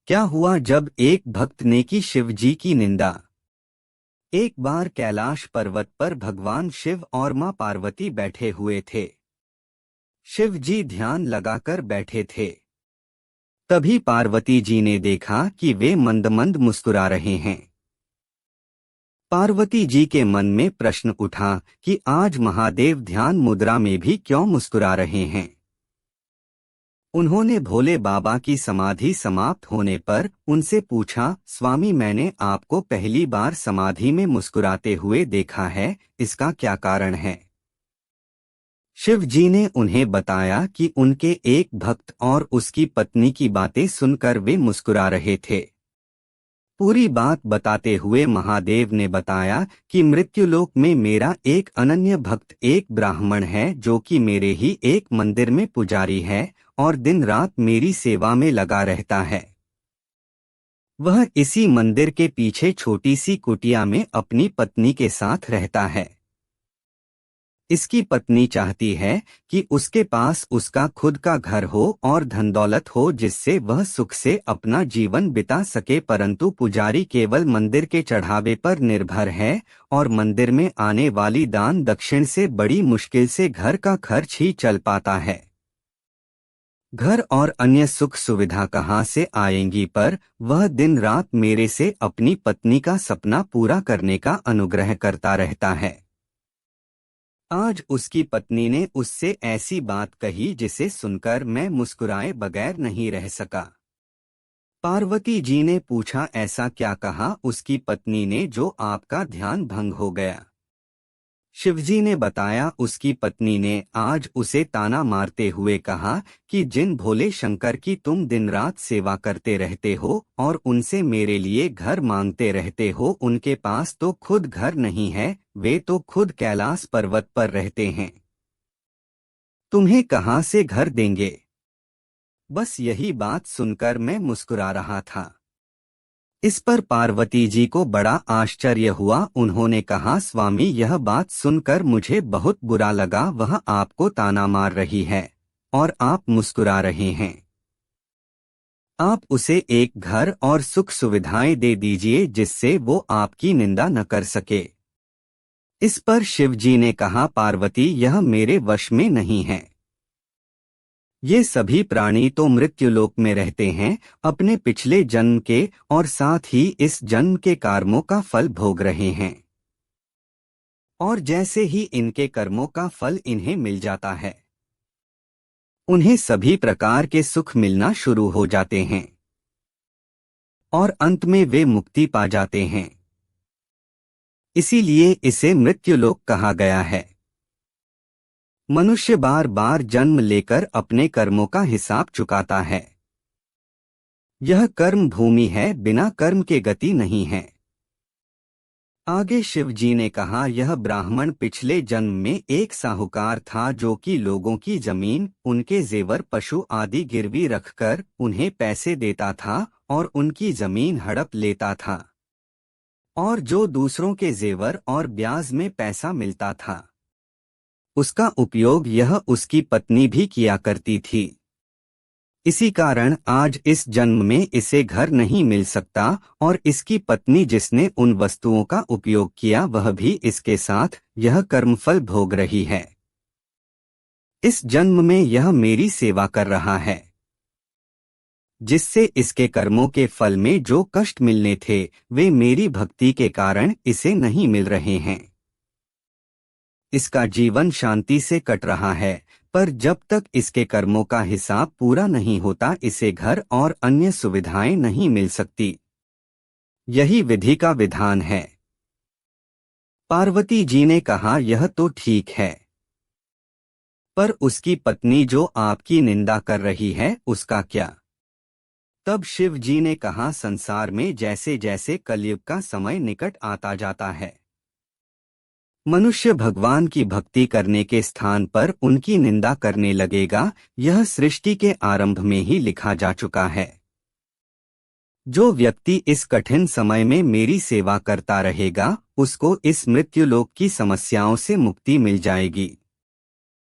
क्या हुआ जब एक भक्त ने की शिव जी की निंदा। एक बार कैलाश पर्वत पर भगवान शिव और मां पार्वती बैठे हुए थे। शिव जी ध्यान लगाकर बैठे थे। तभी पार्वती जी ने देखा कि वे मंद मंद मुस्कुरा रहे हैं। पार्वती जी के मन में प्रश्न उठा कि आज महादेव ध्यान मुद्रा में भी क्यों मुस्कुरा रहे हैं। उन्होंने भोले बाबा की समाधि समाप्त होने पर उनसे पूछा, स्वामी मैंने आपको पहली बार समाधि में मुस्कुराते हुए देखा है, इसका क्या कारण है। शिव जी ने उन्हें बताया कि उनके एक भक्त और उसकी पत्नी की बातें सुनकर वे मुस्कुरा रहे थे। पूरी बात बताते हुए महादेव ने बताया कि मृत्युलोक में मेरा एक अनन्य भक्त एक ब्राह्मण है जो कि मेरे ही एक मंदिर में पुजारी है और दिन रात मेरी सेवा में लगा रहता है। वह इसी मंदिर के पीछे छोटी सी कुटिया में अपनी पत्नी के साथ रहता है। इसकी पत्नी चाहती है कि उसके पास उसका खुद का घर हो और धन दौलत हो जिससे वह सुख से अपना जीवन बिता सके, परंतु पुजारी केवल मंदिर के चढ़ावे पर निर्भर है और मंदिर में आने वाली दान दक्षिण से बड़ी मुश्किल से घर का खर्च ही चल पाता है। घर और अन्य सुख सुविधा कहाँ से आएंगी, पर वह दिन रात मेरे से अपनी पत्नी का सपना पूरा करने का अनुग्रह करता रहता है। आज उसकी पत्नी ने उससे ऐसी बात कही जिसे सुनकर मैं मुस्कुराए बगैर नहीं रह सका। पार्वती जी ने पूछा, ऐसा क्या कहा उसकी पत्नी ने जो आपका ध्यान भंग हो गया। शिवजी ने बताया, उसकी पत्नी ने आज उसे ताना मारते हुए कहा कि जिन भोले शंकर की तुम दिन रात सेवा करते रहते हो और उनसे मेरे लिए घर मांगते रहते हो, उनके पास तो खुद घर नहीं है, वे तो खुद कैलाश पर्वत पर रहते हैं। तुम्हें कहाँ से घर देंगे। बस यही बात सुनकर मैं मुस्कुरा रहा था। इस पर पार्वती जी को बड़ा आश्चर्य हुआ। उन्होंने कहा, स्वामी यह बात सुनकर मुझे बहुत बुरा लगा। वह आपको ताना मार रही है और आप मुस्कुरा रहे हैं। आप उसे एक घर और सुख सुविधाएं दे दीजिए जिससे वो आपकी निंदा न कर सके। इस पर शिव जी ने कहा, पार्वती यह मेरे वश में नहीं है। ये सभी प्राणी तो मृत्युलोक में रहते हैं, अपने पिछले जन्म के और साथ ही इस जन्म के कर्मों का फल भोग रहे हैं। और जैसे ही इनके कर्मों का फल इन्हें मिल जाता है, उन्हें सभी प्रकार के सुख मिलना शुरू हो जाते हैं और अंत में वे मुक्ति पा जाते हैं। इसीलिए इसे मृत्युलोक कहा गया है। मनुष्य बार बार जन्म लेकर अपने कर्मों का हिसाब चुकाता है। यह कर्म भूमि है, बिना कर्म के गति नहीं है। आगे शिव जी ने कहा, यह ब्राह्मण पिछले जन्म में एक साहूकार था जो कि लोगों की जमीन, उनके जेवर पशु आदि गिरवी रखकर उन्हें पैसे देता था और उनकी जमीन हड़प लेता था, और जो दूसरों के जेवर और ब्याज में पैसा मिलता था उसका उपयोग यह उसकी पत्नी भी किया करती थी। इसी कारण आज इस जन्म में इसे घर नहीं मिल सकता और इसकी पत्नी जिसने उन वस्तुओं का उपयोग किया वह भी इसके साथ यह कर्मफल भोग रही है। इस जन्म में यह मेरी सेवा कर रहा है, जिससे इसके कर्मों के फल में जो कष्ट मिलने थे वे मेरी भक्ति के कारण इसे नहीं मिल रहे हैं। इसका जीवन शांति से कट रहा है, पर जब तक इसके कर्मों का हिसाब पूरा नहीं होता इसे घर और अन्य सुविधाएं नहीं मिल सकती। यही विधि का विधान है। पार्वती जी ने कहा, यह तो ठीक है, पर उसकी पत्नी जो आपकी निंदा कर रही है उसका क्या। तब शिव जी ने कहा, संसार में जैसे जैसे कलयुग का समय निकट आता जाता है, मनुष्य भगवान की भक्ति करने के स्थान पर उनकी निंदा करने लगेगा। यह सृष्टि के आरंभ में ही लिखा जा चुका है। जो व्यक्ति इस कठिन समय में मेरी सेवा करता रहेगा उसको इस मृत्युलोक की समस्याओं से मुक्ति मिल जाएगी।